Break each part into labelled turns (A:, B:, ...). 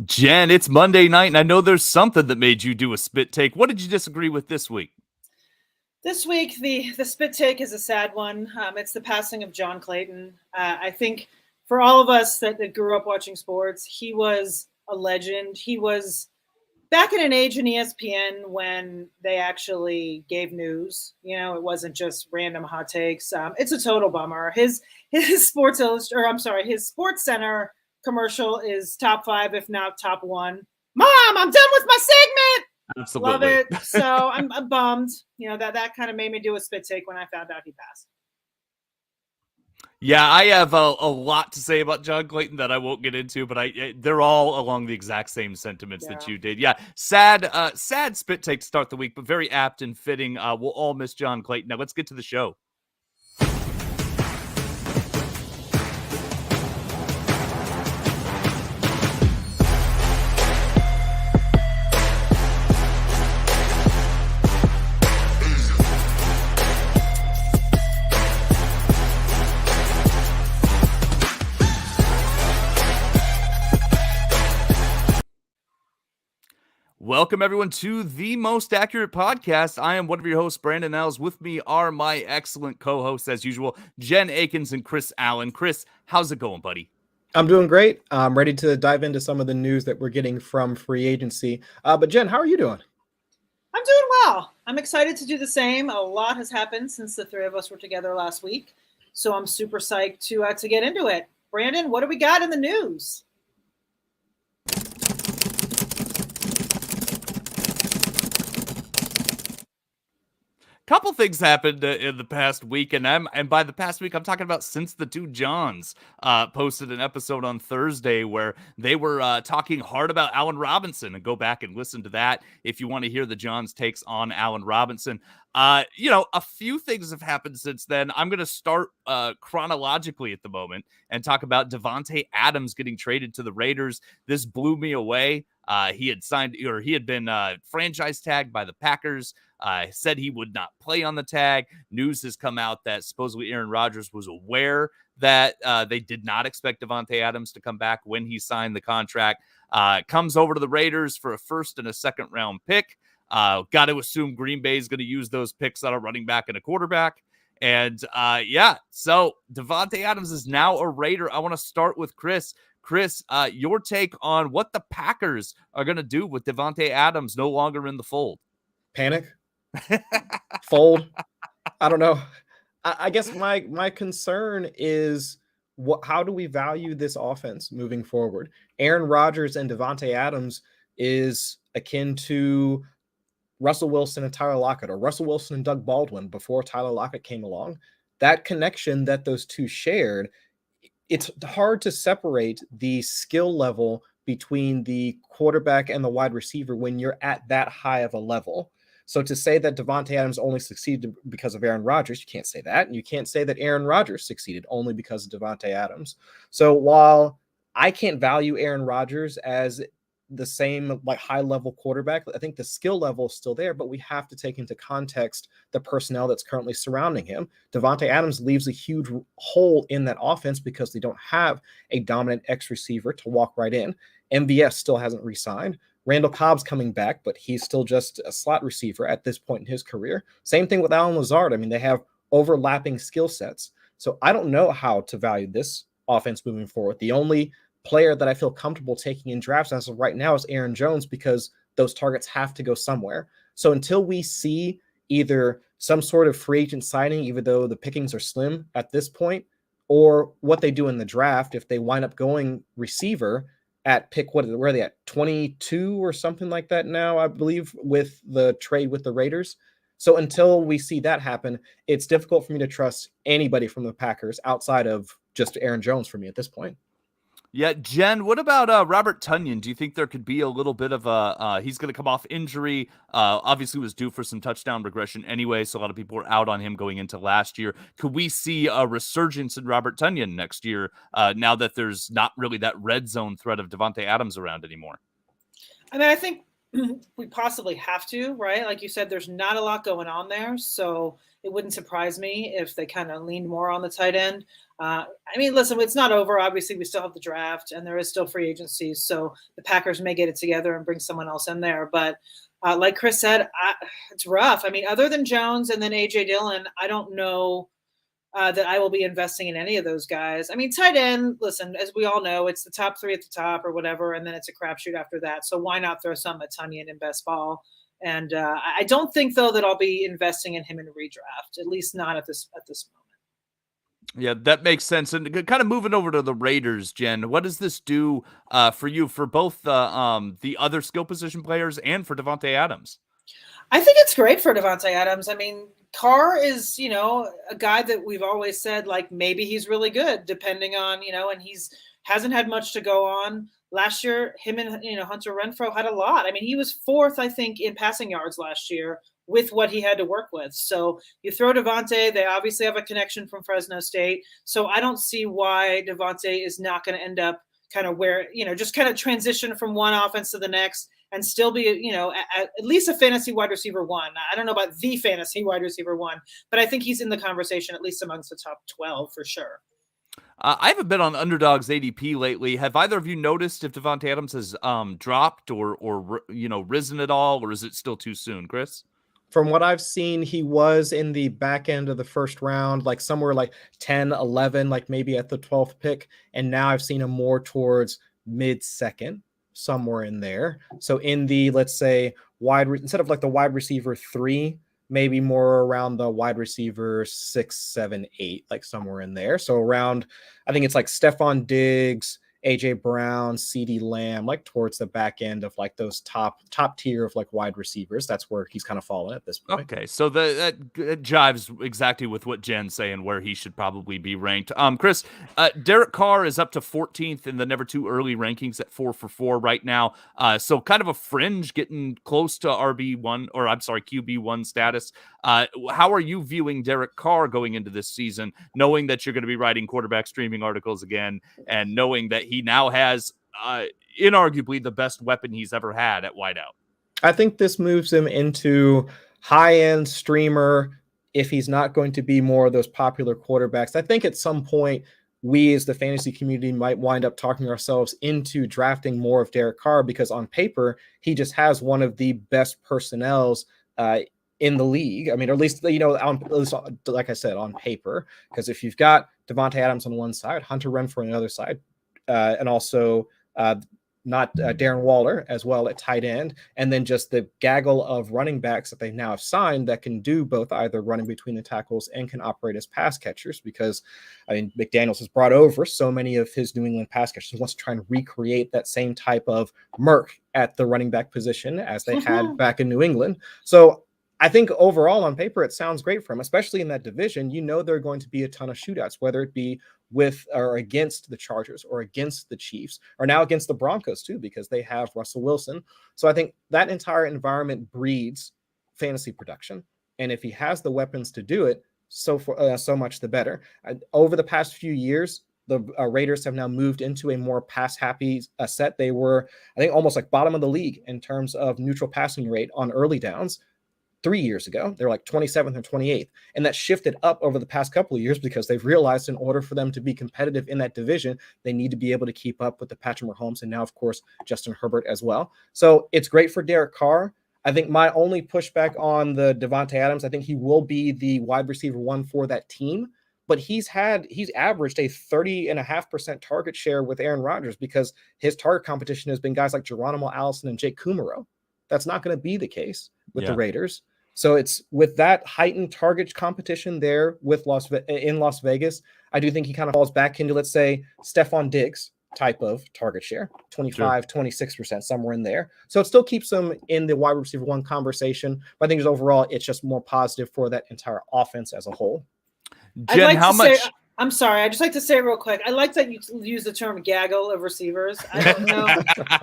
A: Jen, it's Monday night, and I know there's something that made you do a spit take. What did you disagree with this week?
B: This week, the spit take is a sad one. It's the passing of John Clayton. I think for all of us that grew up watching sports, he was a legend. He was back in an age in ESPN when they actually gave news. You know, it wasn't just random hot takes. It's a total bummer. His his Sports Center commercial is top 5, if not top 1. Mom, I'm done with my segment.
A: Absolutely.
B: Love it. So I'm bummed. You know, that kind of made me do a spit take when I found out he passed.
A: Yeah, I have a lot to say about John Clayton that I won't get into, but they're all along the exact same sentiments that you did. Yeah, sad spit take to start the week, but very apt and fitting. We'll all miss John Clayton. Now let's get to the show. Welcome, everyone, to the Most Accurate Podcast. I am one of your hosts, Brandon Niles. With me are my excellent co-hosts, as usual, Jen Eakins and Chris Allen. Chris, how's it going, buddy?
C: I'm doing great. I'm ready to dive into some of the news that we're getting from free agency. But Jen, how are you doing?
B: I'm doing well. I'm excited to do the same. A lot has happened since the three of us were together last week, so I'm super psyched to get into it. Brandon, what do we got in the news?
A: Couple things happened in the past week, and by the past week, I'm talking about since the two Johns posted an episode on Thursday where they were talking hard about Allen Robinson, and go back and listen to that if you want to hear the Johns' takes on Allen Robinson. A few things have happened since then. I'm going to start chronologically at the moment and talk about Davante Adams getting traded to the Raiders. This blew me away. He had been franchise tagged by the Packers. Said he would not play on the tag. News has come out that supposedly Aaron Rodgers was aware that they did not expect Davante Adams to come back when he signed the contract. Comes over to the Raiders for a first and a second round pick. Got to assume Green Bay is going to use those picks on a running back and a quarterback. And so Davante Adams is now a Raider. I want to start with Chris. Chris, your take on what the Packers are going to do with Davante Adams no longer in the fold?
C: Panic? Fold? I don't know. I guess my concern is how do we value this offense moving forward? Aaron Rodgers and Davante Adams is akin to Russell Wilson and Tyler Lockett, or Russell Wilson and Doug Baldwin before Tyler Lockett came along. That connection that those two shared, it's hard to separate the skill level between the quarterback and the wide receiver when you're at that high of a level. So to say that Davante Adams only succeeded because of Aaron Rodgers, you can't say that. And you can't say that Aaron Rodgers succeeded only because of Davante Adams. So while I can't value Aaron Rodgers as the same high-level quarterback, I think the skill level is still there, but we have to take into context the personnel that's currently surrounding him. Davante Adams leaves a huge hole in that offense because they don't have a dominant X receiver to walk right in. MVS still hasn't re-signed. Randall Cobb's coming back, but he's still just a slot receiver at this point in his career. Same thing with Allen Lazard. I mean, they have overlapping skill sets. So I don't know how to value this offense moving forward. The only player that I feel comfortable taking in drafts as of right now is Aaron Jones, because those targets have to go somewhere. So until we see either some sort of free agent signing, even though the pickings are slim at this point, or what they do in the draft, if they wind up going receiver at pick, where are they at, 22 or something like that now, I believe, with the trade with the Raiders. So until we see that happen, it's difficult for me to trust anybody from the Packers outside of just Aaron Jones for me at this point.
A: Yeah, Jen, what about Robert Tonyan? Do you think there could be a little bit of he's going to come off injury, obviously was due for some touchdown regression anyway, so a lot of people were out on him going into last year. Could we see a resurgence in Robert Tonyan next year now that there's not really that red zone threat of Davante Adams around anymore?
B: I mean, I think we possibly have to, right? Like you said, there's not a lot going on there. So it wouldn't surprise me if they kind of leaned more on the tight end. I mean, listen, it's not over. Obviously, we still have the draft and there is still free agency. So the Packers may get it together and bring someone else in there. But like Chris said, it's rough. I mean, other than Jones and then A.J. Dillon, I don't know that I will be investing in any of those guys. I mean, tight end, listen, as we all know, it's the top 3 at the top or whatever, and then it's a crapshoot after that. So why not throw some at Tunyon in best ball? And I don't think, though, that I'll be investing in him in a redraft, at least not at this moment.
A: Yeah, that makes sense. And kind of moving over to the Raiders, Jen, what does this do for you, for both the other skill position players and for Davante Adams?
B: I think it's great for Davante Adams. I mean, Carr is, a guy that we've always said, like, maybe he's really good, depending on, and hasn't had much to go on. Last year, him and, Hunter Renfrow had a lot. I mean, he was 4th, I think, in passing yards last year with what he had to work with. So you throw Davante, they obviously have a connection from Fresno State. So I don't see why Davante is not going to end up kind of where, just kind of transition from one offense to the next and still be, at least a fantasy wide receiver 1. I don't know about the fantasy wide receiver 1, but I think he's in the conversation, at least amongst the top 12 for sure.
A: I haven't been on Underdog's ADP lately. Have either of you noticed if Davante Adams has dropped or risen at all, or is it still too soon, Chris?
C: From what I've seen, he was in the back end of the first round, like somewhere like 10, 11, like maybe at the 12th pick. And now I've seen him more towards mid-second, somewhere in there. So in the, let's say, instead of like the wide receiver 3, maybe more around the wide receiver 6, 7, 8, like somewhere in there. So around, I think it's like Stephon Diggs, AJ Brown, CeeDee Lamb, like towards the back end of like those top tier of like wide receivers. That's where he's kind of fallen at this point.
A: Okay, so that jives exactly with what Jen's saying, where he should probably be ranked. Chris, Derek Carr is up to 14th in the Never Too Early rankings at 4 for 4 right now. So kind of a fringe, getting close to QB1 status. How are you viewing Derek Carr going into this season, knowing that you're going to be writing quarterback streaming articles again, and knowing that he now has inarguably the best weapon he's ever had at wideout?
C: I think this moves him into high-end streamer if he's not going to be more of those popular quarterbacks. I think at some point we as the fantasy community might wind up talking ourselves into drafting more of Derek Carr, because on paper, he just has one of the best personnels in the league. I mean, or at least, like I said, on paper, because if you've got Davante Adams on one side, Hunter Renfrow on the other side, and also not Darren Waller as well at tight end, and then just the gaggle of running backs that they now have signed that can do both, either running between the tackles and can operate as pass catchers, because I mean, McDaniels has brought over so many of his New England pass catchers, wants to try and recreate that same type of murk at the running back position as they had back in New England. So I think overall on paper, it sounds great for him, especially in that division. There are going to be a ton of shootouts, whether it be with or against the Chargers or against the Chiefs, or now against the Broncos too, because they have Russell Wilson. So I think that entire environment breeds fantasy production. And if he has the weapons to do it, so much the better. Over the past few years, the Raiders have now moved into a more pass-happy set. They were, I think, almost like bottom of the league in terms of neutral passing rate on early downs. 3 years ago, they're like 27th or 28th. And that shifted up over the past couple of years because they've realized in order for them to be competitive in that division, they need to be able to keep up with the Patrick Mahomes and now, of course, Justin Herbert as well. So it's great for Derek Carr. I think my only pushback on the Davante Adams, I think he will be the wide receiver 1 for that team, but he's averaged a 30.5% target share with Aaron Rodgers because his target competition has been guys like Geronimo Allison and Jake Kumaro. That's not going to be the case with the Raiders. So it's with that heightened target competition there with in Las Vegas, I do think he kind of falls back into, let's say, Stephon Diggs type of target share, 25, 26%, somewhere in there. So it still keeps him in the wide receiver 1 conversation. But I think overall, it's just more positive for that entire offense as a whole.
A: Jen, how much?
B: I'm sorry. I'd just like to say real quick. I like that you use the term gaggle of receivers. I don't know.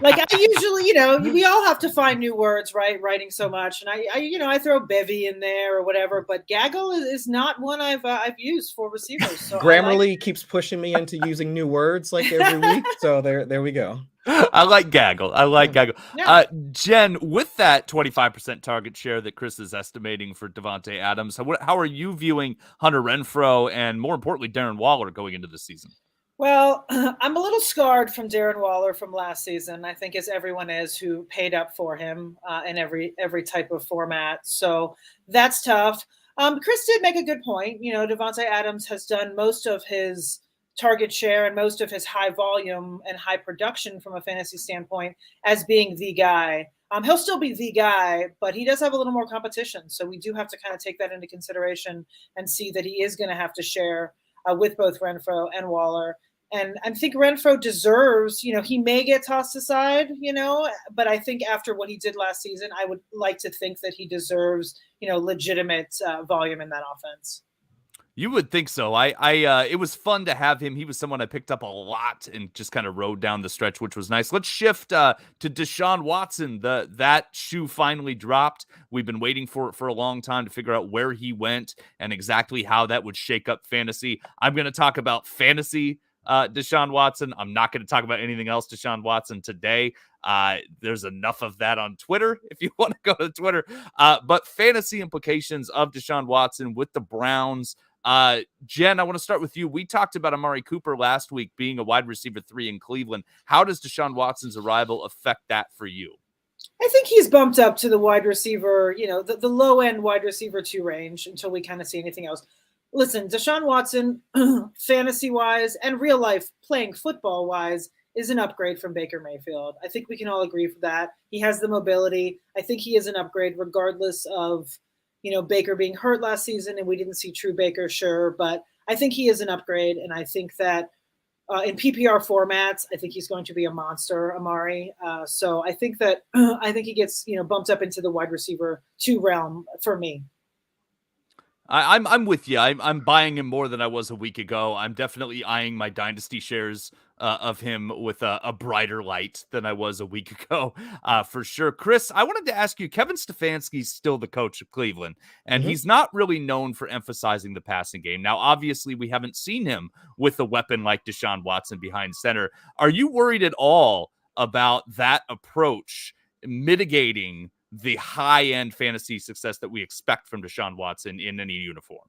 B: Like I usually, we all have to find new words, right? Writing so much. And I throw bevy in there or whatever, but gaggle is not one I've used for receivers. So
C: Grammarly keeps pushing me into using new words like every week. So there we go.
A: I like gaggle. Gaggle.
B: Yeah.
A: Jen, with that 25% target share that Chris is estimating for Davante Adams, how are you viewing Hunter Renfrow and, more importantly, Darren Waller going into the season?
B: Well, I'm a little scarred from Darren Waller from last season. I think as everyone is who paid up for him in every type of format. So that's tough. Chris did make a good point. You know, Davante Adams has done most of his target share and most of his high volume and high production from a fantasy standpoint as being the guy. He'll still be the guy, but he does have a little more competition. So we do have to kind of take that into consideration and see that he is going to have to share with both Renfrow and Waller. And I think Renfrow deserves, you know, he may get tossed aside, you know, but I think after what he did last season, I would like to think that he deserves, you know, legitimate volume in that offense.
A: You would think so. It was fun to have him. He was someone I picked up a lot and just kind of rode down the stretch, which was nice. Let's shift to Deshaun Watson. That shoe finally dropped. We've been waiting for it for a long time to figure out where he went and exactly how that would shake up fantasy. I'm going to talk about fantasy Deshaun Watson. I'm not going to talk about anything else Deshaun Watson today. There's enough of that on Twitter if you want to go to Twitter. But fantasy implications of Deshaun Watson with the Browns. Jen, I want to start with you. We talked about Amari Cooper last week being a wide receiver 3 in Cleveland. How does Deshaun Watson's arrival affect that for you?
B: I think he's bumped up to the wide receiver, you know, the low end wide receiver 2 range until we kind of see anything else. Listen, Deshaun Watson, fantasy wise and real life playing football wise, is an upgrade from Baker Mayfield. I think we can all agree for that. He has the mobility. I think he is an upgrade regardless of, you know, Baker being hurt last season and we didn't see true Baker, sure. But I think he is an upgrade. And I think that in PPR formats, I think he's going to be a monster, Amari. So I think that I think he gets, you know, bumped up into the wide receiver 2 realm for me.
A: I'm with you. I'm buying him more than I was a week ago. I'm definitely eyeing my dynasty shares of him with a brighter light than I was a week ago, for sure. Chris, I wanted to ask you, Kevin Stefanski's still the coach of Cleveland, and he's not really known for emphasizing the passing game. Now, obviously, we haven't seen him with a weapon like Deshaun Watson behind center. Are you worried at all about that approach mitigating the high-end fantasy success that we expect from Deshaun Watson in any uniform?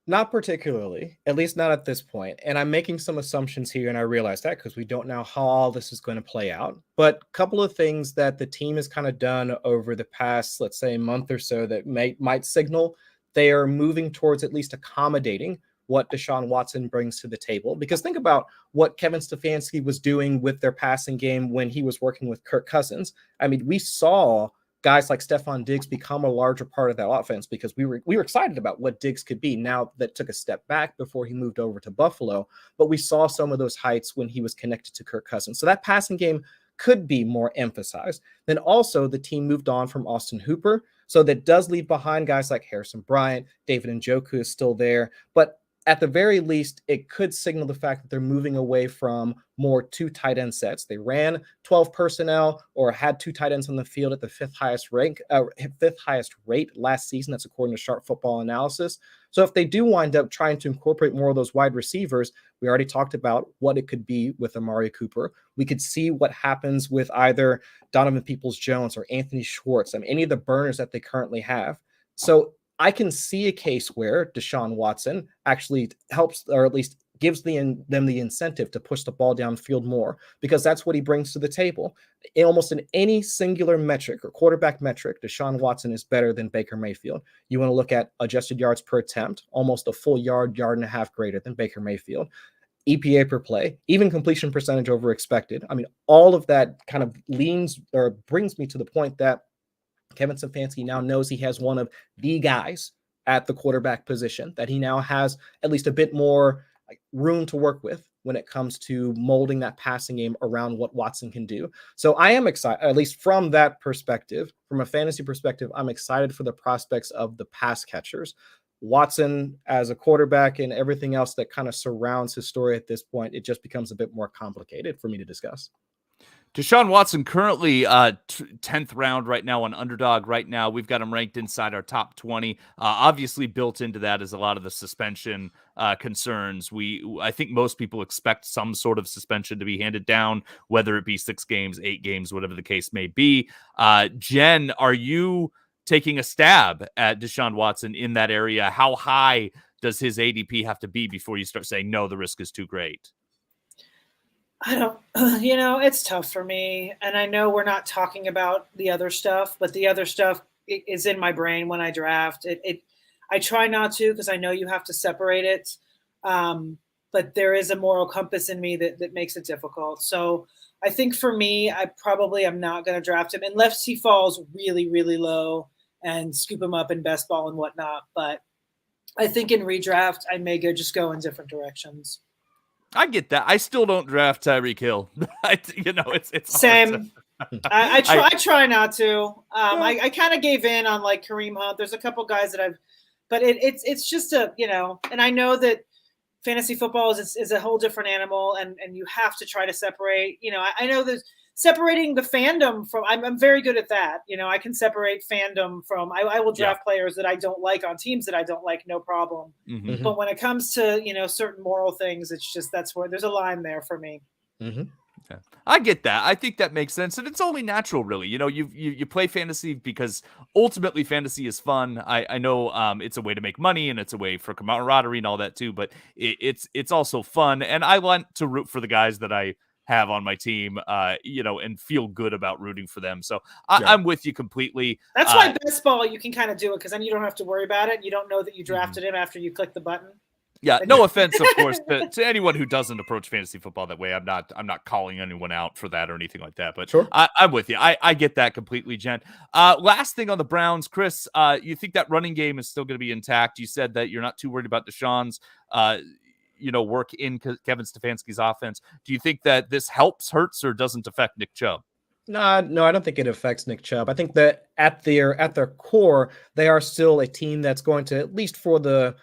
C: Not particularly, at least not at this point. And I'm making some assumptions here, and I realize that because we don't know how all this is going to play out. But a couple of things that the team has kind of done over the past, let's say, month or so that might signal they are moving towards at least accommodating what Deshaun Watson brings to the table. Because think about what Kevin Stefanski was doing with their passing game when he was working with Kirk Cousins. I mean, we saw guys like Stephon Diggs become a larger part of that offense because we were excited about what Diggs could be. Now that took a step back before he moved over to Buffalo, but we saw some of those heights when he was connected to Kirk Cousins. So that passing game could be more emphasized. Then also the team moved on from Austin Hooper. So that does leave behind guys like Harrison Bryant, David Njoku is still there, but at the very least, it could signal the fact that they're moving away from more 2 tight end sets. They ran 12 personnel or had 2 tight ends on the field at the 5th highest rate last season. That's according to Sharp Football Analysis. So if they do wind up trying to incorporate more of those wide receivers, we already talked about what it could be with Amari Cooper. We could see what happens with either Donovan Peoples-Jones or Anthony Schwartz, any of the burners that they currently have. So I can see a case where Deshaun Watson actually helps, or at least gives them the incentive to push the ball downfield more, because that's what he brings to the table. Almost in any singular metric or quarterback metric, Deshaun Watson is better than Baker Mayfield. You want to look at adjusted yards per attempt, almost a full yard and a half greater than Baker Mayfield. EPA per play, even completion percentage over expected. All of that kind of leans or brings me to the point that Kevin Stefanski now knows he has one of the guys at the quarterback position, that he now has at least a bit more room to work with when it comes to molding that passing game around what Watson can do. So I am excited, at least from that perspective, from a fantasy perspective, I'm excited for the prospects of the pass catchers. Watson as a quarterback and everything else that kind of surrounds his story at this point, it just becomes a bit more complicated for me to discuss.
A: Deshaun Watson currently 10th round right now on Underdog right now. We've got him ranked inside our top 20. Obviously built into that is a lot of the suspension concerns. I think most people expect some sort of suspension to be handed down, whether it be 6 games, 8 games, whatever the case may be. Jen, are you taking a stab at Deshaun Watson in that area? How high does his ADP have to be before you start saying, no, the risk is too great?
B: I don't, it's tough for me. And I know we're not talking about the other stuff, but the other stuff is in my brain when I draft. I try not to because I know you have to separate it. But there is a moral compass in me that makes it difficult. So I think for me, I probably am not going to draft him unless he falls really, really low and scoop him up in best ball and whatnot. But I think in redraft, I may just go in different directions.
A: I get that. I still don't draft Tyreek Hill. It's
B: same. I try not to. I kind of gave in on like Kareem Hunt. There's a couple guys that but it's just and I know that fantasy football is a whole different animal, and you have to try to separate. I know there's separating the fandom from. I'm very good at that. I can separate fandom from. I will draft players that I don't like on teams that I don't like, no problem.
A: Mm-hmm.
B: But when it comes to certain moral things, it's just that's where there's a line there for me.
C: Mm-hmm.
A: Yeah. I get that. I think that makes sense, and it's only natural, really. You play fantasy because ultimately fantasy is fun. I know it's a way to make money and it's a way for camaraderie and all that too, but it's also fun, and I want to root for the guys that I have on my team, and feel good about rooting for them. So I'm with you completely.
B: That's why best ball you can kind of do it because then you don't have to worry about it. You don't know that you drafted him after you click the button.
A: Yeah, no offense, of course, to anyone who doesn't approach fantasy football that way. I'm not calling anyone out for that or anything like that. But
C: sure.
A: I'm with you. I get that completely, Jen. Last thing on the Browns, Chris, you think that running game is still going to be intact? You said that you're not too worried about Deshaun's work in Kevin Stefanski's offense. Do you think that this hurts, or doesn't affect Nick Chubb?
C: No, I don't think it affects Nick Chubb. I think that at their core, they are still a team that's going to, at least for the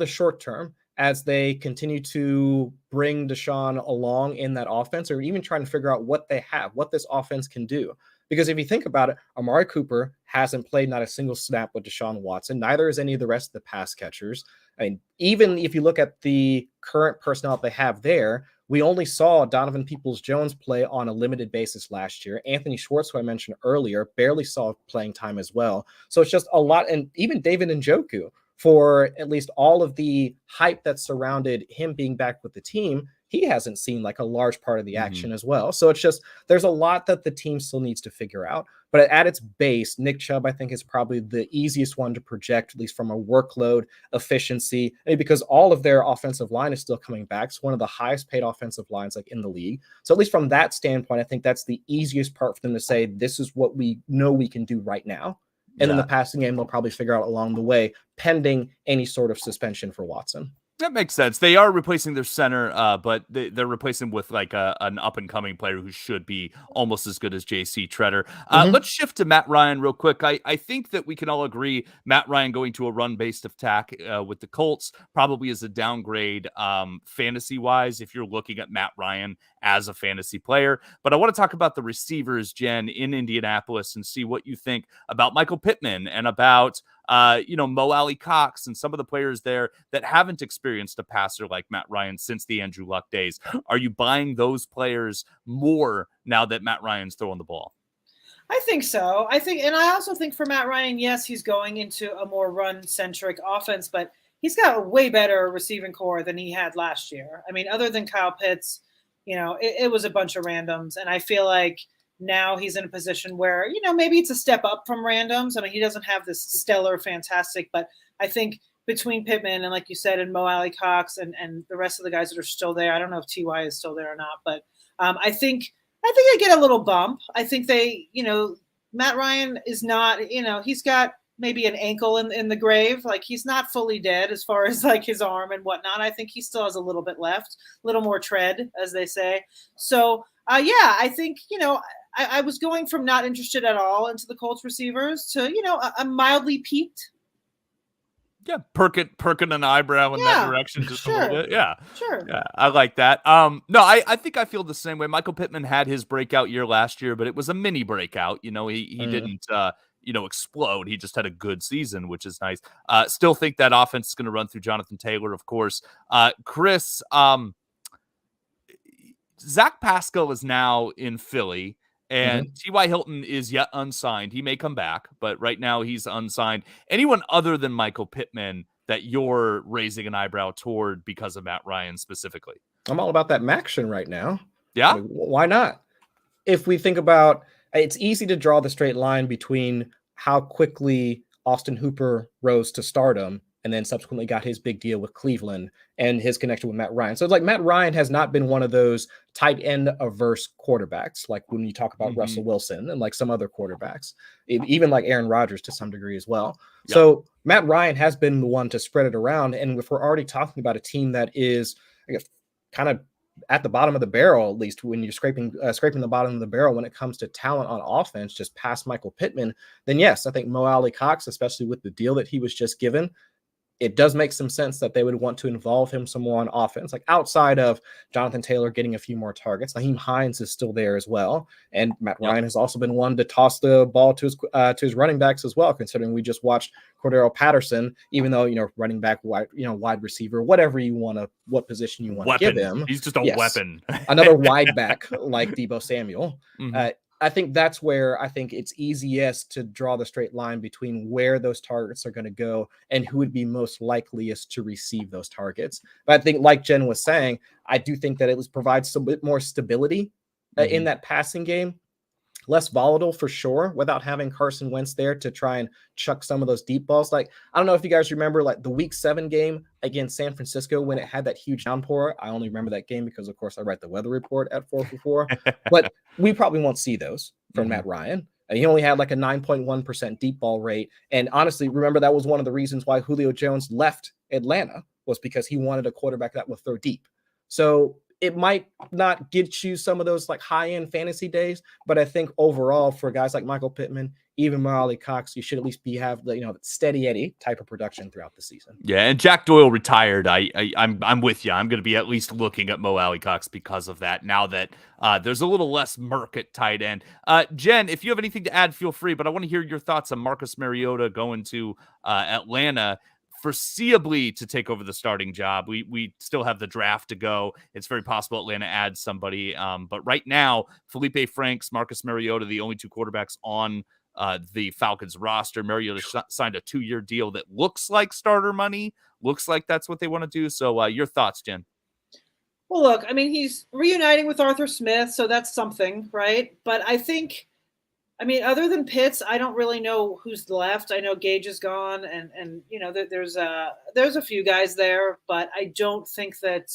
C: short term, as they continue to bring Deshaun along in that offense, or even trying to figure out what they have, what this offense can do. Because if you think about it, Amari Cooper hasn't played not a single snap with Deshaun Watson. Neither is any of the rest of the pass catchers. I mean, even if you look at the current personnel they have there, we only saw Donovan Peoples-Jones play on a limited basis last year. Anthony Schwartz, who I mentioned earlier, barely saw playing time as well. So it's just a lot. And even David Njoku, for at least all of the hype that surrounded him being back with the team, he hasn't seen like a large part of the action as well. So it's just, there's a lot that the team still needs to figure out. But at its base, Nick Chubb, I think, is probably the easiest one to project, at least from a workload efficiency, because all of their offensive line is still coming back. It's one of the highest paid offensive lines like in the league. So at least from that standpoint, I think that's the easiest part for them to say, this is what we know we can do right now. And then the passing game, they'll probably figure out along the way, pending any sort of suspension for Watson.
A: That makes sense. They are replacing their center, but they're replacing with like an up-and-coming player who should be almost as good as J.C. Treader. Let's shift to Matt Ryan real quick. I think that we can all agree Matt Ryan going to a run-based attack with the Colts probably is a downgrade fantasy-wise if you're looking at Matt Ryan as a fantasy player. But I want to talk about the receivers, Jen, in Indianapolis and see what you think about Michael Pittman and about Mo Alley Cox and some of the players there that haven't experienced a passer like Matt Ryan since the Andrew Luck days. Are you buying those players more now that Matt Ryan's throwing the ball?
B: I think so. And I also think for Matt Ryan, yes, he's going into a more run-centric offense, but he's got a way better receiving core than he had last year. I mean, other than Kyle Pitts, it was a bunch of randoms, and I feel like now he's in a position where, maybe it's a step up from randoms. I mean, he doesn't have this stellar, fantastic, but I think between Pittman and, like you said, and Mo Alley Cox and the rest of the guys that are still there, I don't know if T.Y. is still there or not, but I think they get a little bump. I think Matt Ryan is not, he's got maybe an ankle in the grave. Like, he's not fully dead as far as like his arm and whatnot. I think he still has a little bit left, a little more tread, as they say. So, I think, I was going from not interested at all into the Colts receivers to, I'm mildly piqued.
A: Yeah, perking an eyebrow in that direction just a little bit. Yeah.
B: Sure.
A: Yeah, I like that. No, I think I feel the same way. Michael Pittman had his breakout year last year, but it was a mini breakout. You know, he didn't explode. He just had a good season, which is nice. Still think that offense is going to run through Jonathan Taylor, of course. Chris, Zach Pascal is now in Philly. And T.Y. Hilton is yet unsigned. He may come back, but right now he's unsigned. Anyone other than Michael Pittman that you're raising an eyebrow toward because of Matt Ryan specifically?
C: I'm all about that Maction right now.
A: Yeah?
C: I mean, why not? If we think about, it's easy to draw the straight line between how quickly Austin Hooper rose to stardom and then subsequently got his big deal with Cleveland and his connection with Matt Ryan. So it's like Matt Ryan has not been one of those tight end averse quarterbacks, like when you talk about Russell Wilson and like some other quarterbacks, even like Aaron Rodgers to some degree as well. Yeah. So Matt Ryan has been the one to spread it around. And if we're already talking about a team that is, I guess, kind of at the bottom of the barrel, at least when you're scraping the bottom of the barrel when it comes to talent on offense, just past Michael Pittman, then yes, I think Mo Alley-Cox, especially with the deal that he was just given, it does make some sense that they would want to involve him some more on offense, like outside of Jonathan Taylor getting a few more targets. Naheem Hines is still there as well. And Matt Ryan has also been one to toss the ball to his running backs as well, considering we just watched Cordero Patterson, even though, running back, wide receiver, whatever you want to, what position you want to give him.
A: He's just a weapon.
C: Another wide back like Deebo Samuel. I think that's where I think it's easiest to draw the straight line between where those targets are going to go and who would be most likeliest to receive those targets. But I think, like Jen was saying, I do think that it provides a bit more stability in that passing game. Less volatile for sure, without having Carson Wentz there to try and chuck some of those deep balls. Like, I don't know if you guys remember like the Week 7 game against San Francisco when it had that huge downpour. I only remember that game because, of course, I write the weather report at 444. But we probably won't see those from Matt Ryan. He only had like a 9.1% deep ball rate. And honestly, remember that was one of the reasons why Julio Jones left Atlanta, was because he wanted a quarterback that would throw deep. So it might not get you some of those like high-end fantasy days, but I think overall for guys like Michael Pittman, even Mo Alley-Cox, you should at least have the steady Eddie type of production throughout the season.
A: Yeah, and Jack Doyle retired. I'm with you. I'm going to be at least looking at Mo Alley-Cox because of that. Now that there's a little less murk at tight end. Jen, if you have anything to add, feel free. But I want to hear your thoughts on Marcus Mariota going to Atlanta, foreseeably to take over the starting job. We still have the draft to go. It's very possible Atlanta adds somebody. But right now, Felipe Franks, Marcus Mariota, the only two quarterbacks on the Falcons roster. Mariota signed a 2-year deal that looks like starter money. Looks like that's what they want to do. So your thoughts, Jen?
B: Well, look, I mean, he's reuniting with Arthur Smith, so that's something, right? But I think, other than Pitts, I don't really know who's left. I know Gage is gone, and there's a few guys there, but I don't think that.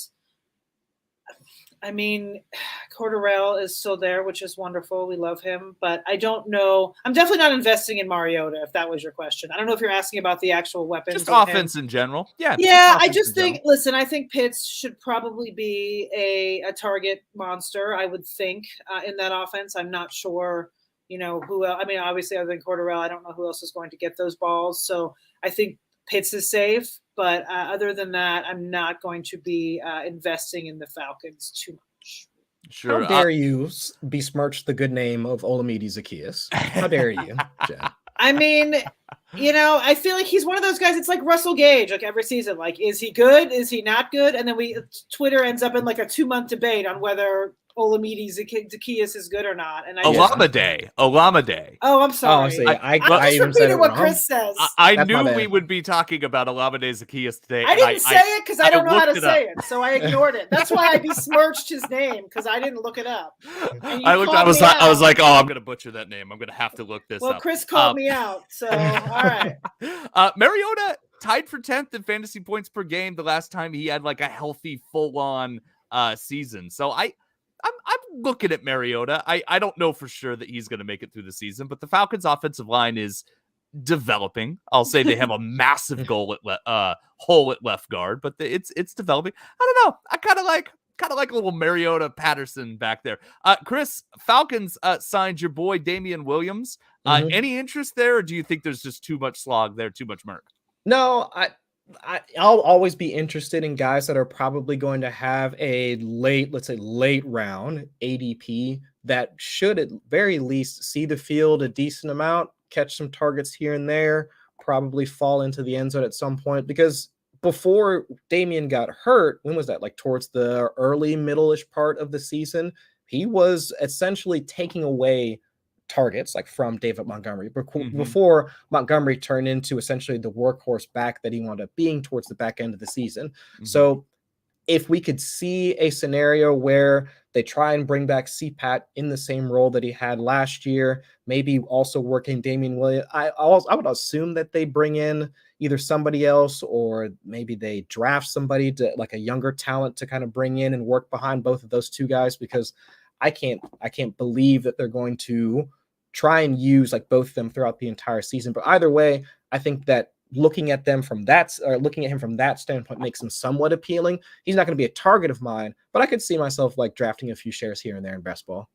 B: Cordarrelle is still there, which is wonderful. We love him, but I don't know. I'm definitely not investing in Mariota, if that was your question. I don't know if you're asking about the actual weapons.
A: Just offense in general. Yeah.
B: Yeah, I just think, listen, I think Pitts should probably be a target monster, I would think, in that offense. I'm not sure, who else. Obviously, other than Cordarrelle, I don't know who else is going to get those balls. So I think Pitts is safe. But other than that, I'm not going to be investing in the Falcons too much.
A: Sure.
C: How dare you besmirch the good name of Olamide Zaccheaus? How dare you, Jen?
B: I feel like he's one of those guys. It's like Russell Gage, like every season. Like, is he good? Is he not good? And then Twitter ends up in like a 2-month debate on whether Olamide Zaccheaus is good or not. And
A: Olamide.
B: Oh, I'm sorry.
C: I
B: just
C: even said
B: repeated what
C: wrong.
B: Chris says.
A: I knew we would be talking about Olamide Zaccheaus today.
B: I didn't say it because I don't know how to say it, so I ignored it. That's why I besmirched his name, because I didn't look it up.
A: I was like, oh, I'm going to butcher that name. I'm going to have to look this up.
B: Well, Chris called me out, so all right.
A: Mariota tied for 10th in fantasy points per game the last time he had like a healthy, full-on season. So I'm looking at Mariota. I don't know for sure that he's going to make it through the season, but the Falcons' offensive line is developing. I'll say they have a massive hole at left guard, but it's developing. I don't know. I kind of like a little Mariota Patterson back there. Chris, Falcons signed your boy Damian Williams. Any interest there, or do you think there's just too much slog there, too much murk?
C: No, I'll always be interested in guys that are probably going to have a let's say late round ADP that should at very least see the field a decent amount, catch some targets here and there, probably fall into the end zone at some point. Because before Damian got hurt, when was that? Like towards the early middle-ish part of the season, he was essentially taking away targets like from David Montgomery before Montgomery turned into essentially the workhorse back that he wound up being towards the back end of the season. So if we could see a scenario where they try and bring back CPAT in the same role that he had last year, maybe also working Damian Williams, I would assume that they bring in either somebody else or maybe they draft somebody to like a younger talent to kind of bring in and work behind both of those two guys, because I can't believe that they're going to try and use like both of them throughout the entire season. But either way, I think that looking at him from that standpoint makes him somewhat appealing. He's not going to be a target of mine, but I could see myself like drafting a few shares here and there in best ball.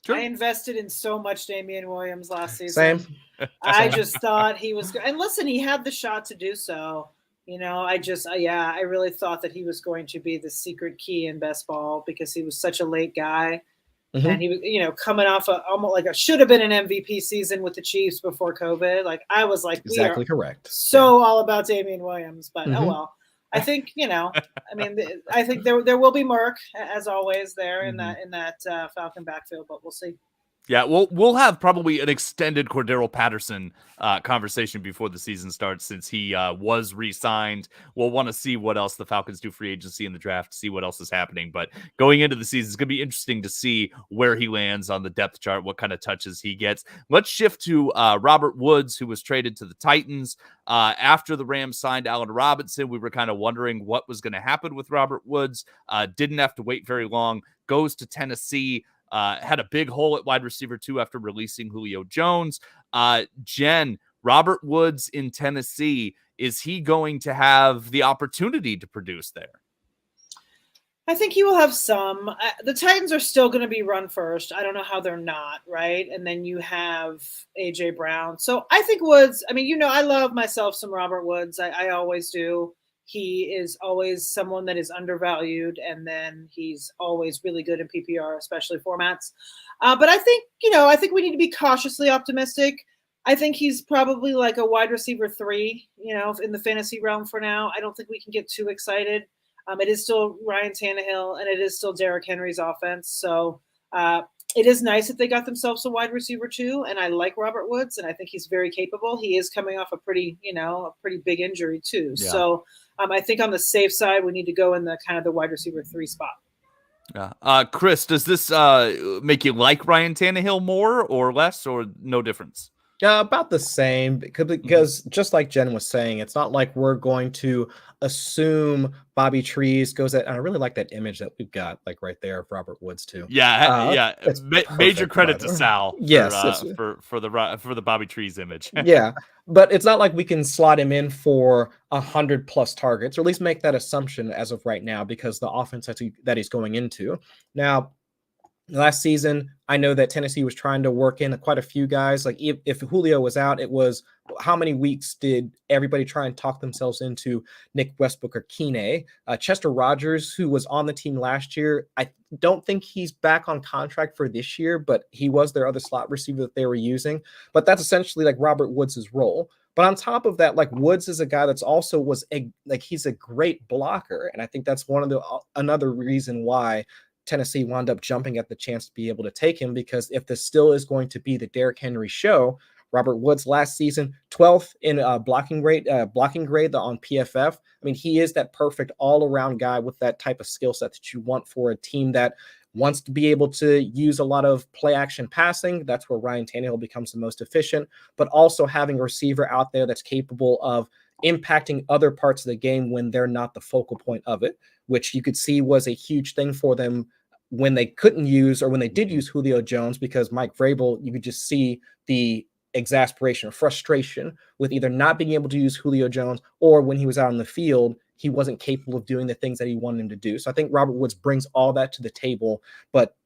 B: Sure. I invested in so much Damian Williams last season.
C: Same.
B: I just thought he was good. And listen, he had the shot to do so. I really thought that he was going to be the secret key in best ball because he was such a late guy. And he was, coming off almost like should have been an MVP season with the Chiefs before COVID. Like I was like,
C: exactly correct.
B: So all about Damian Williams, but oh well. I think I think there will be Merck as always there in that Falcon backfield, but we'll see.
A: Yeah, we'll have probably an extended Cordero Patterson conversation before the season starts, since he was re-signed. We'll want to see what else the Falcons do free agency in the draft, see what else is happening. But going into the season, it's going to be interesting to see where he lands on the depth chart, what kind of touches he gets. Let's shift to Robert Woods, who was traded to the Titans. After the Rams signed Allen Robinson, we were kind of wondering what was going to happen with Robert Woods. Didn't have to wait very long. Goes to Tennessee. Had a big hole at wide receiver too after releasing Julio Jones. Jen, Robert Woods in Tennessee, is he going to have the opportunity to produce there?
B: I think he will have some. The Titans are still going to be run first. I don't know how they're not, right? And then you have A.J. Brown. So I think Woods, I love myself some Robert Woods. I always do. He is always someone that is undervalued, and then he's always really good in PPR, especially formats. But I think we need to be cautiously optimistic. I think he's probably like a wide receiver 3, in the fantasy realm for now. I don't think we can get too excited. It is still Ryan Tannehill, and it is still Derrick Henry's offense. So it is nice that they got themselves a wide receiver 2, and I like Robert Woods, and I think he's very capable. He is coming off a pretty big injury too. Yeah. So I think on the safe side, we need to go in the kind of the wide receiver 3 spot.
A: Yeah. Chris, does this make you like Ryan Tannehill more or less, or no difference?
C: About the same, because just like Jen was saying, it's not like we're going to assume Bobby Trees goes at, and I really like that image that we've got like right there of Robert Woods too.
A: Yeah. Major credit to Sal.
C: Yes,
A: for the Bobby Trees image.
C: Yeah, but it's not like we can slot him in for 100+ targets, or at least make that assumption as of right now, because the offense that he's going into now. Last season, I know that Tennessee was trying to work in quite a few guys. Like if Julio was out, it was how many weeks did everybody try and talk themselves into Nick Westbrook or Keeney? Chester Rogers, who was on the team last year, I don't think he's back on contract for this year, but he was their other slot receiver that they were using. But that's essentially like Robert Woods' role. But on top of that, like Woods is a guy that's also he's a great blocker. And I think that's another reason why Tennessee wound up jumping at the chance to be able to take him, because if this still is going to be the Derrick Henry show, Robert Woods last season, 12th in blocking grade on PFF. He is that perfect all-around guy with that type of skill set that you want for a team that wants to be able to use a lot of play action passing. That's where Ryan Tannehill becomes the most efficient, but also having a receiver out there that's capable of impacting other parts of the game when they're not the focal point of it, which you could see was a huge thing for them when they couldn't use, or when they did use Julio Jones, because Mike Vrabel, you could just see the exasperation or frustration with either not being able to use Julio Jones, or when he was out on the field, he wasn't capable of doing the things that he wanted him to do. So I think Robert Woods brings all that to the table, but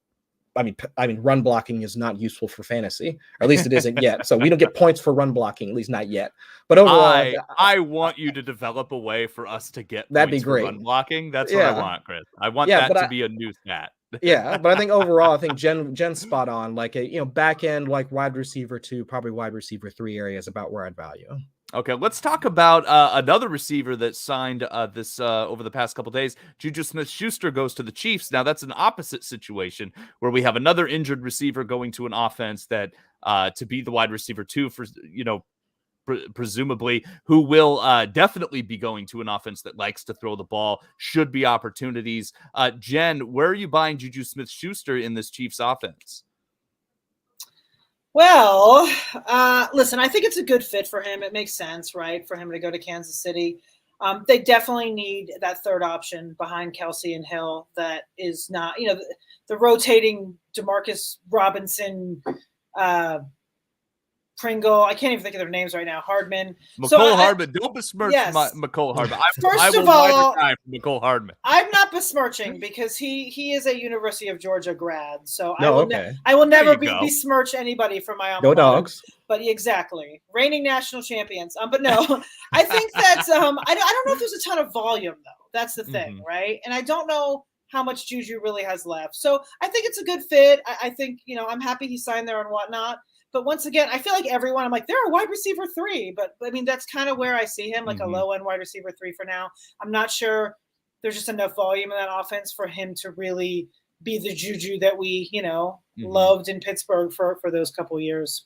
C: run blocking is not useful for fantasy, or at least it isn't yet. So we don't get points for run blocking, at least not yet. But overall,
A: I want you to develop a way for us to get
C: that'd
A: points
C: be great
A: for run blocking. That's what I want, Chris. I want that to be a new stat.
C: Yeah, but I think overall, I think Jen's spot on. Like a back end, like wide receiver 2, probably wide receiver 3 area is about where I'd value.
A: Okay, let's talk about another receiver that signed this over the past couple days. JuJu Smith-Schuster goes to the Chiefs. Now, that's an opposite situation where we have another injured receiver going to an offense that to be the wide receiver 2 for, presumably, who will definitely be going to an offense that likes to throw the ball, should be opportunities. Jen, where are you buying JuJu Smith-Schuster in this Chiefs offense?
B: Well, listen, I think it's a good fit for him. It makes sense, right, for him to go to Kansas City. They definitely need that third option behind Kelsey and Hill that is not, the rotating Demarcus Robinson, Pringle. I can't even think of their names right now. Hardman.
A: Hardman. Don't besmirch Mecole Hardman.
B: First of all,
A: Mecole Hardman.
B: I'm not besmirching because he is a University of Georgia grad. So I will never besmirch anybody from my own.
C: Go Dogs.
B: But exactly, reigning national champions. But no, I think that's I don't know if there's a ton of volume though. That's the thing, right? And I don't know how much JuJu really has left. So I think it's a good fit. I think I'm happy he signed there and whatnot. But once again, I feel like everyone, I'm like, they're a wide receiver 3. But I mean, that's kind of where I see him, like a low-end wide receiver 3 for now. I'm not sure there's just enough volume in that offense for him to really be the JuJu that we, loved in Pittsburgh for those couple years.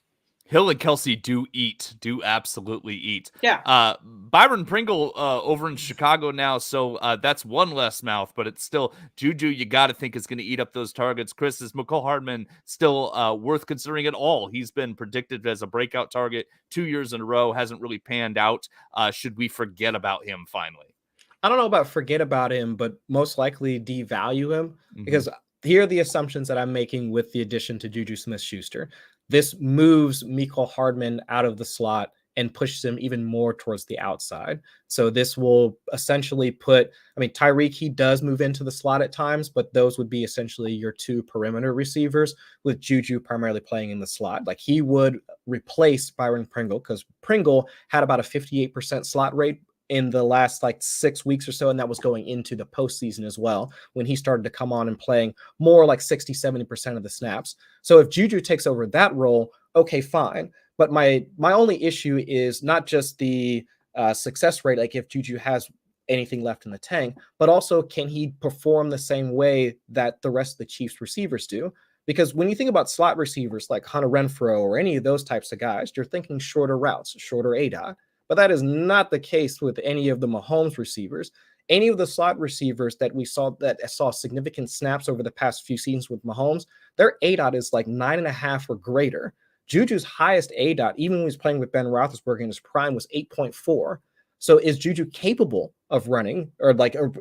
A: Hill and Kelsey do absolutely eat.
B: Yeah.
A: Byron Pringle over in Chicago now, so that's one less mouth, but it's still JuJu. You got to think is going to eat up those targets. Chris, is Mecole Hardman still worth considering at all? He's been predicted as a breakout target 2 years in a row, hasn't really panned out. Should we forget about him finally?
C: I don't know about forget about him, but most likely devalue him because here are the assumptions that I'm making with the addition to JuJu Smith-Schuster. This moves Mecole Hardman out of the slot and pushes him even more towards the outside. So this will essentially Tyreek, he does move into the slot at times, but those would be essentially your 2 perimeter receivers with JuJu primarily playing in the slot. Like he would replace Byron Pringle because Pringle had about a 58% slot rate in the last 6 weeks or so, and that was going into the postseason as well, when he started to come on and playing more like 60-70% of the snaps. So if JuJu takes over that role, okay, fine. But my only issue is not just the success rate, like if JuJu has anything left in the tank, but also can he perform the same way that the rest of the Chiefs receivers do? Because when you think about slot receivers like Hunter Renfrow or any of those types of guys, you're thinking shorter routes, shorter ADOT. But that is not the case with any of the Mahomes receivers. Any of the slot receivers that we saw significant snaps over the past few seasons with Mahomes, their ADOT is like 9.5 or greater. JuJu's highest ADOT, even when he was playing with Ben Roethlisberger in his prime, was 8.4. So is JuJu capable of running or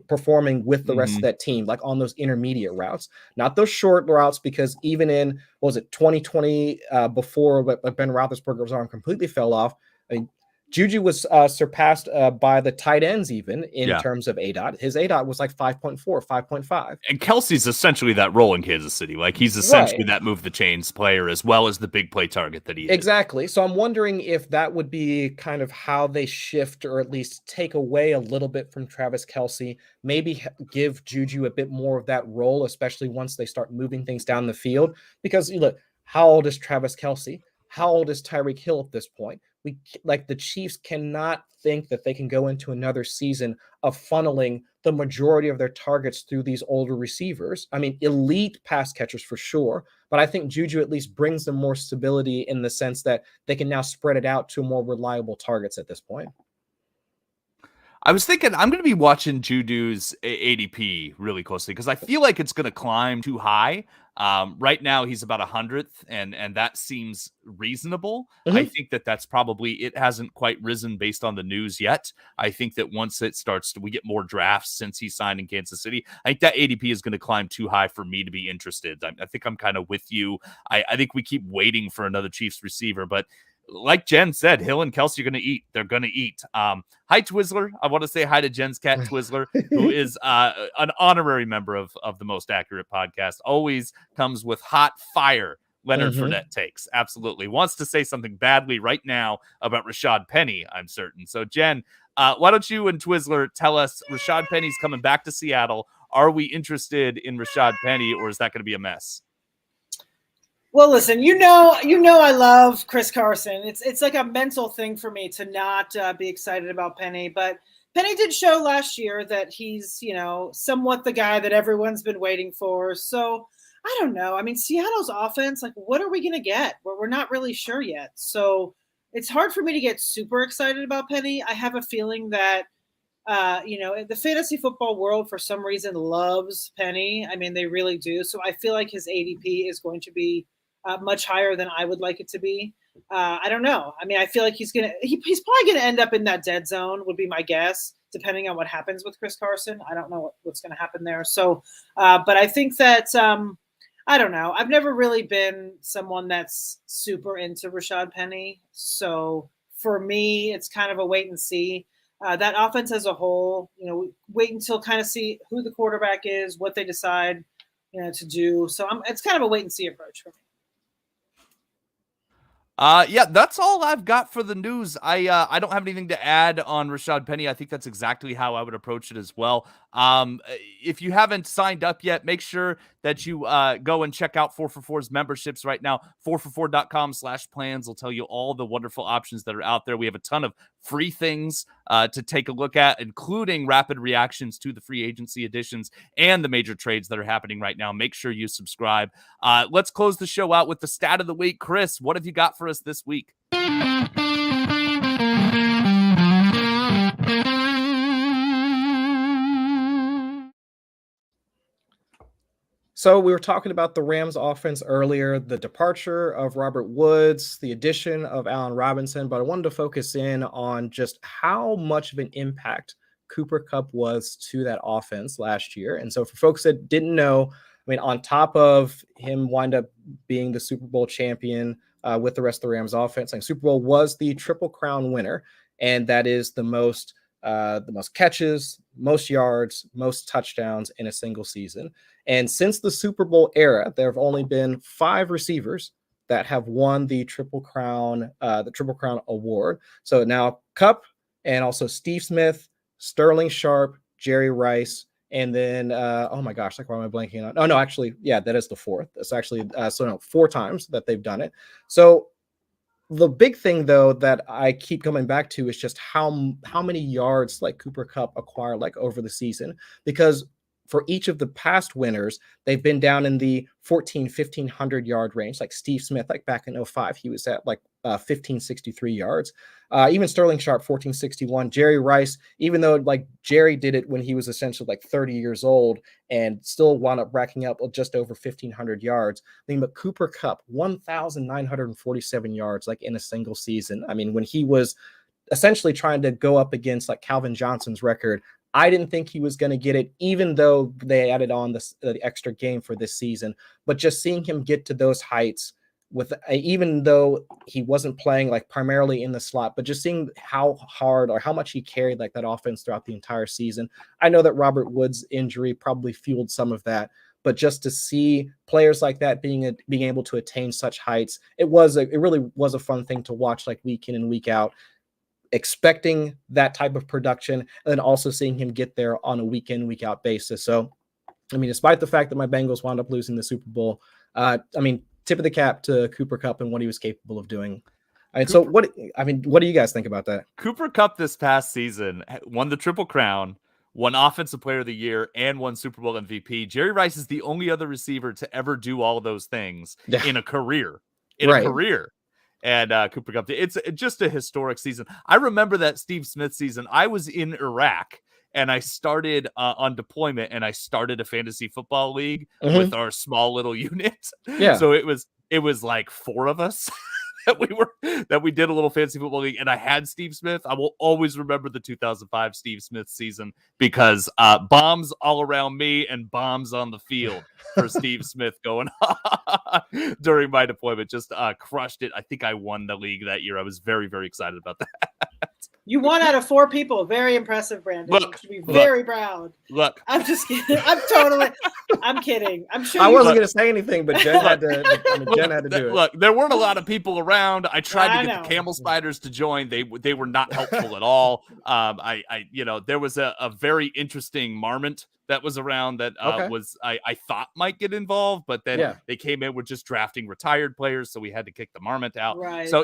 C: performing with the rest of that team, like on those intermediate routes, not those short routes? Because even in 2020, before Ben Roethlisberger's arm completely fell off, JuJu was surpassed by the tight ends even in terms of ADOT. His ADOT was like 5.4, 5.5.
A: And Kelsey's essentially that role in Kansas City. Like he's essentially that move the chains player as well as the big play target that he is.
C: Exactly. So I'm wondering if that would be kind of how they shift or at least take away a little bit from Travis Kelce, maybe give JuJu a bit more of that role, especially once they start moving things down the field. Because look, how old is Travis Kelce? How old is Tyreek Hill at this point? The Chiefs cannot think that they can go into another season of funneling the majority of their targets through these older receivers. I mean, elite pass catchers for sure, but I think JuJu at least brings them more stability in the sense that they can now spread it out to more reliable targets at this point.
A: I was thinking I'm going to be watching JuJu's ADP really closely because I feel like it's going to climb too high. Right now he's about 100th, and that seems reasonable. I think that's probably, it hasn't quite risen based on the news yet. I think that once it starts we get more drafts since he signed in Kansas City, I think that ADP is going to climb too high for me to be interested. I think I'm kind of with you. I think we keep waiting for another Chiefs receiver, but like Jen said, Hill and Kelsey are going to eat. They're going to eat. Hi, Twizzler. I want to say hi to Jen's cat, Twizzler, who is an honorary member of the Most Accurate podcast. Always comes with hot fire Leonard Fournette takes. Absolutely. Wants to say something badly right now about Rashaad Penny, I'm certain. So, Jen, why don't you and Twizzler tell us Rashaad Penny's coming back to Seattle. Are we interested in Rashaad Penny, or is that going to be a mess?
B: Well, listen, you know, I love Chris Carson. It's like a mental thing for me to not be excited about Penny, but Penny did show last year that he's, somewhat the guy that everyone's been waiting for. So I don't know. I mean, Seattle's offense, like, what are we going to get? We're not really sure yet. So it's hard for me to get super excited about Penny. I have a feeling that, the fantasy football world, for some reason, loves Penny. I mean, they really do. So I feel like his ADP is going to be much higher than I would like it to be. I don't know. I mean, I feel like he's probably going to end up in that dead zone, would be my guess, depending on what happens with Chris Carson. I don't know what's going to happen there. So, but I think that, I don't know. I've never really been someone that's super into Rashaad Penny. So for me, it's kind of a wait and see. That offense as a whole, wait until kind of see who the quarterback is, what they decide, to do. So it's kind of a wait and see approach for me.
A: Yeah, that's all I've got for the news. I don't have anything to add on Rashaad Penny. I think that's exactly how I would approach it as well. If you haven't signed up yet, make sure that you go and check out 4for4's memberships right now. 4for4.com/plans will tell you all the wonderful options that are out there. We have a ton of free things to take a look at, including rapid reactions to the free agency editions and the major trades that are happening right now. Make sure you subscribe. Let's close the show out with the stat of the week. Chris, what have you got for us this week?
C: So we were talking about the Rams offense earlier, the departure of Robert Woods, the addition of Allen Robinson, but I wanted to focus in on just how much of an impact Cooper Kupp was to that offense last year. And so for folks that didn't know, I mean, on top of him wind up being the Super Bowl champion with the rest of the Rams offense, like Super Bowl was the Triple Crown winner, and that is the most catches, most yards, most touchdowns in a single season. And since the Super Bowl era, there have only been 5 receivers that have won the Triple Crown award. So now Kupp and also Steve Smith, Sterling Sharp, Jerry Rice, and then oh my gosh, like why am I blanking on? Oh no, actually, yeah, that is the 4th. It's actually 4 times that they've done it. So the big thing, though, that I keep coming back to is just how many yards like Cooper Kupp acquired like over the season, because for each of the past winners, they've been down in the 1,500 yard range. Like Steve Smith, like back in 2005, he was at like 1,563 yards. Even Sterling Sharp, 1,461. Jerry Rice, even though like Jerry did it when he was essentially like 30 years old and still wound up racking up just over 1,500 yards. I mean, but Cooper Kupp, 1,947 yards like in a single season. I mean, when he was essentially trying to go up against like Calvin Johnson's record, I didn't think he was going to get it, even though they added on the extra game for this season. But just seeing him get to those heights, even though he wasn't playing like primarily in the slot, but just seeing how hard or how much he carried like that offense throughout the entire season. I know that Robert Woods' injury probably fueled some of that, but just to see players like that being able to attain such heights, it really was a fun thing to watch, like week in and week out, expecting that type of production, and then also seeing him get there on a week in, week out basis. So, I mean, despite the fact that my Bengals wound up losing the Super Bowl, I mean, tip of the cap to Cooper Kupp and what he was capable of doing. And so what do you guys think about that?
A: Cooper Kupp this past season won the Triple Crown, won Offensive Player of the Year, and won Super Bowl MVP. Jerry Rice is the only other receiver to ever do all of those things in a career. And Cooper Kupp, it's just a historic season. I remember that Steve Smith season. I was in Iraq, and I started on deployment, and I started a fantasy football league with our small little unit.
C: Yeah.
A: So it was like 4 of us that we did a little fantasy football league, and I had Steve Smith. I will always remember the 2005 Steve Smith season because bombs all around me and bombs on the field for Steve Smith going on during my deployment. Just crushed it. I think I won the league that year. I was very, very excited about that.
B: You won out of 4 people. Very impressive, Brandon.
A: Look,
B: you should be very proud.
A: Look,
B: I'm just kidding. I'm kidding. I'm sure
C: I wasn't going to say anything, but Jen had to. Jen had to do it.
A: Look, there weren't a lot of people around. I tried to get the camel spiders to join. They were not helpful at all. There was a very interesting marmot that was around that I thought might get involved, but then they came in with just drafting retired players, so we had to kick the marmot out.
B: Right.
A: So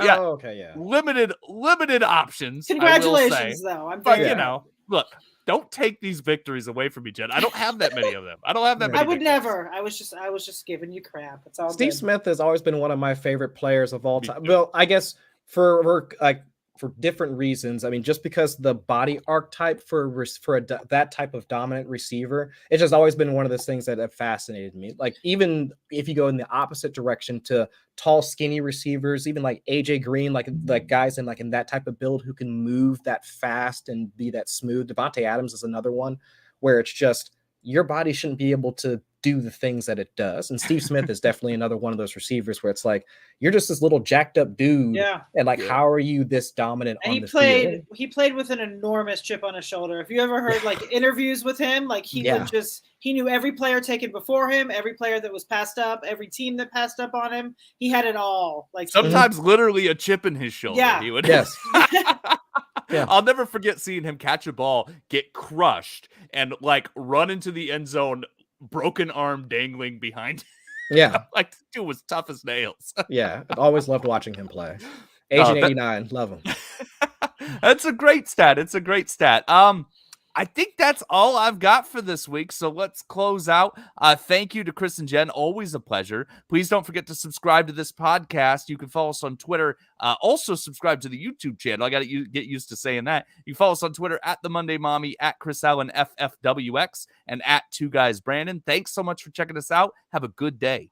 A: limited options.
B: Congratulations, though.
A: Look, don't take these victories away from me, Jen. I don't have that many of them. I don't have that many.
B: I would never. I was just giving you crap. It's all
C: Steve
B: good.
C: Smith has always been one of my favorite players of all time. Well, I guess for different reasons. I mean, just because the body archetype for that type of dominant receiver, it's just always been one of those things that have fascinated me. Like, even if you go in the opposite direction to tall, skinny receivers, even like AJ Green, like guys in that type of build who can move that fast and be that smooth. Davante Adams is another one where it's just your body shouldn't be able to do the things that it does. And Steve Smith is definitely another one of those receivers where it's like, you're just this little jacked up dude. Yeah. And how are you this dominant on the field?
B: He played with an enormous chip on his shoulder. If you ever heard interviews with him, he knew every player taken before him, every player that was passed up, every team that passed up on him. He had it all.
A: Sometimes literally a chip in his shoulder.
B: Yeah.
A: He would.
C: Yes. Yeah.
A: I'll never forget seeing him catch a ball, get crushed, and run into the end zone, broken arm dangling behind.
C: Yeah.
A: The dude was tough as nails.
C: Yeah. I've always loved watching him play. Agent 89, love him.
A: That's a great stat. It's a great stat. I think that's all I've got for this week. So let's close out. Thank you to Chris and Jen. Always a pleasure. Please don't forget to subscribe to this podcast. You can follow us on Twitter. Also subscribe to the YouTube channel. I got to get used to saying that. You follow us on Twitter at The Monday Mommy, at Chris Allen FFWX, and at 2 Guys Brandon. Thanks so much for checking us out. Have a good day.